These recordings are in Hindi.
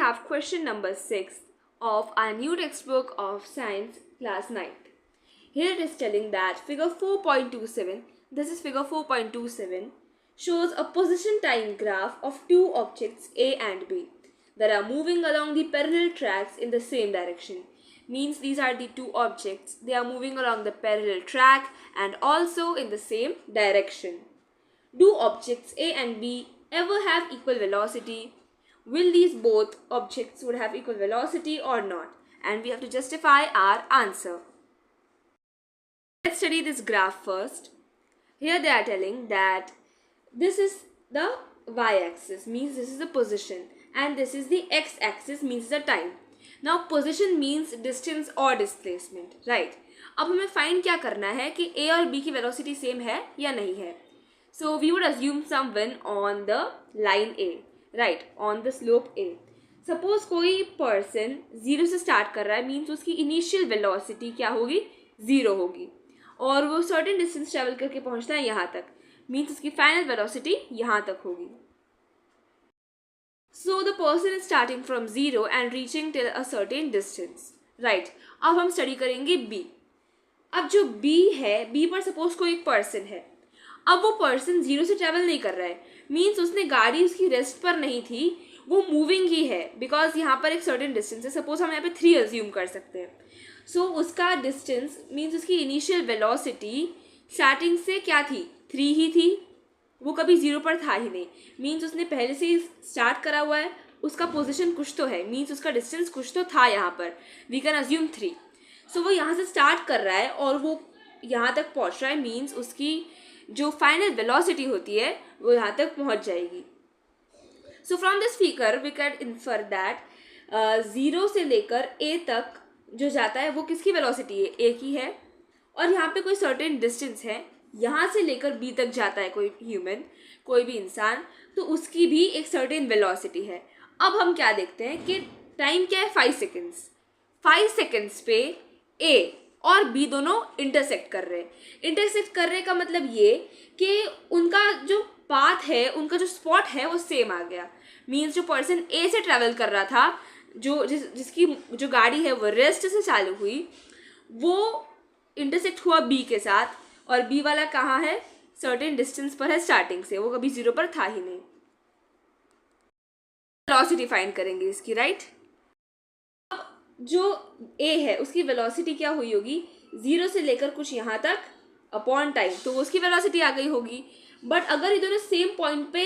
have question number 6 of our new textbook of science class 9th. Here it is telling that figure 4.27, this is figure 4.27, shows a position time graph of two objects A and B that are moving along the parallel tracks in the same direction. Means these are the two objects, they are moving along the parallel track and also in the same direction. Do objects A and B ever have equal velocity? Will these both objects would have equal velocity or not? And we have to justify our answer. Let's study this graph first. Here they are telling that this is the y-axis, means this is the position, and this is the x-axis, means the time. Now position means distance or displacement, right? अब हमें फाइंड क्या करना है कि a और b की वेलोसिटी सेम है या नहीं है. So we would assume someone on the line A, right, on the slope A. Suppose कोई person 0 से start कर रहा है, means उसकी initial velocity क्या होगी, 0 होगी, और वो certain distance travel करके पहुंचना है यहाँ तक, means उसकी final velocity यहाँ तक होगी. So the person is starting from 0 and reaching till a certain distance, right? अब हम study करेंगे B. अब जो B है, B पर suppose कोई एक person है. अब वो पर्सन 0 से ट्रैवल नहीं कर रहा है, मीन्स उसने गाड़ी उसकी रेस्ट पर नहीं थी, वो मूविंग ही है, बिकॉज यहाँ पर एक सर्टेन डिस्टेंस है. सपोज हम यहाँ पे 3 अज्यूम कर सकते हैं. सो उसका डिस्टेंस मीन्स उसकी इनिशियल वेलोसिटी स्टार्टिंग से क्या थी, 3 ही थी, वो कभी 0 पर था ही नहीं. मीन्स उसने पहले से ही स्टार्ट करा हुआ है, उसका पोजिशन कुछ तो है, मीन्स उसका डिस्टेंस कुछ तो था यहाँ पर, वी कैन अज्यूम 3. सो वो यहाँ से स्टार्ट कर रहा है और वो यहाँ तक पहुँच रहा है, मीन्स उसकी जो फाइनल वेलोसिटी होती है वो यहाँ तक पहुँच जाएगी. So from this figure we can infer that 0 से लेकर a तक जो जाता है वो किसकी वेलोसिटी है, a की है, और यहाँ पे कोई सर्टेन डिस्टेंस है, यहाँ से लेकर b तक जाता है कोई ह्यूमन, कोई भी इंसान, तो उसकी भी एक सर्टेन वेलोसिटी है. अब हम क्या देखते हैं कि टाइम क्या है, 5 सेकेंड्स. 5 सेकेंड्स पे a और B दोनों इंटरसेक्ट कर रहे हैं. इंटरसेक्ट करने का मतलब ये कि उनका जो पाथ है, उनका जो स्पॉट है वो सेम आ गया. मीन्स जो पर्सन A से ट्रैवल कर रहा था, जिसकी जो गाड़ी है वो रेस्ट से चालू हुई, वो इंटरसेक्ट हुआ B के साथ, और B वाला कहाँ है, सर्टेन डिस्टेंस पर है स्टार्टिंग से, वो कभी 0 पर था ही नहीं. वेलोसिटी फाइंड करेंगे इसकी, राइट? जो A है उसकी वेलोसिटी क्या हुई होगी, 0 से लेकर कुछ यहाँ तक अपॉन टाइम, तो उसकी वेलोसिटी आ गई होगी. बट अगर ये दोनों सेम पॉइंट पे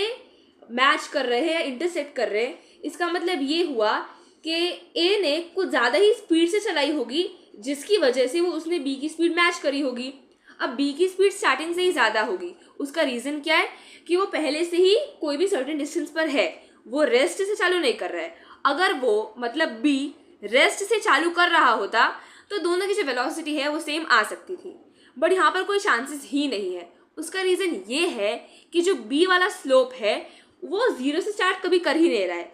मैच कर रहे हैं या इंटरसेक्ट कर रहे हैं, इसका मतलब ये हुआ कि A ने कुछ ज़्यादा ही स्पीड से चलाई होगी, जिसकी वजह से वो उसने B की स्पीड मैच करी होगी. अब B की स्पीड स्टार्टिंग से ही ज़्यादा होगी. उसका रीज़न क्या है कि वो पहले से ही कोई भी सर्टेन डिस्टेंस पर है, वो रेस्ट से चालू नहीं कर रहा है. अगर वो मतलब B रेस्ट से चालू कर रहा होता तो दोनों की जो वेलोसिटी है वो सेम आ सकती थी, बट यहाँ पर कोई चांसेस ही नहीं है. उसका रीज़न ये है कि जो B वाला स्लोप है वो 0 से स्टार्ट कभी कर ही नहीं रहा है,